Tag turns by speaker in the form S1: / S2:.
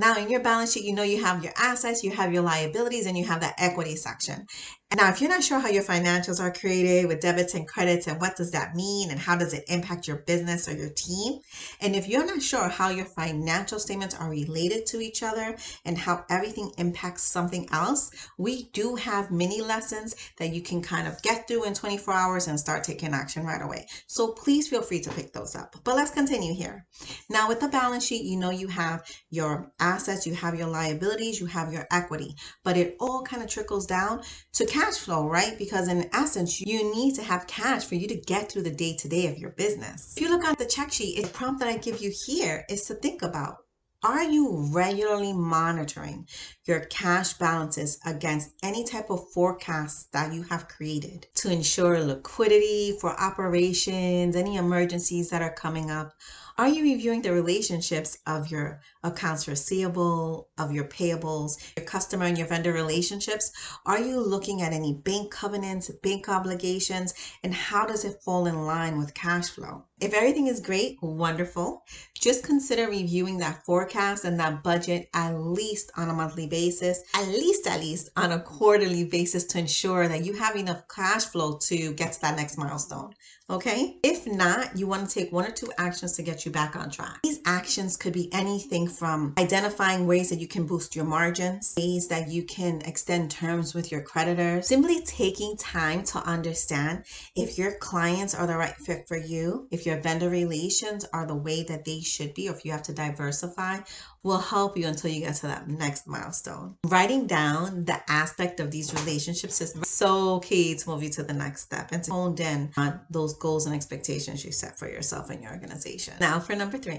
S1: Now in your balance sheet, you have your assets, you have your liabilities, and you have that equity section. And now if you're not sure how your financials are created with debits and credits and what does that mean and how does it impact your business or your team, and if you're not sure how your financial statements are related to each other and how everything impacts something else, we do have mini lessons that you can kind of get through in 24 hours and start taking action right away. So please feel free to pick those up. But let's continue here. Now with the balance sheet, you have your assets, you have your liabilities, you have your equity, but it all kind of trickles down to cash flow, right? Because in essence, you need to have cash for you to get through the day-to-day of your business. If you look at the check sheet, the prompt that I give you here is to think about, are you regularly monitoring your cash balances against any type of forecasts that you have created to ensure liquidity for operations, any emergencies that are coming up? Are you reviewing the relationships of your accounts receivable, of your payables, your customer and your vendor relationships? Are you looking at any bank covenants, bank obligations, and how does it fall in line with cash flow? If everything is great, wonderful. Just consider reviewing that forecast and that budget at least on a monthly basis, at least on a quarterly basis to ensure that you have enough cash flow to get to that next milestone. Okay? If not, you want to take 1 or 2 actions to get you back on track. These actions could be anything from identifying ways that you can boost your margins, ways that you can extend terms with your creditors, simply taking time to understand if your clients are the right fit for you, if your vendor relations are the way that they should be, or if you have to diversify, will help you until you get to that next milestone. Writing down the aspect of these relationships is so key to move you to the next step and to hone in on those goals and expectations you set for yourself and your organization. Now for number 3.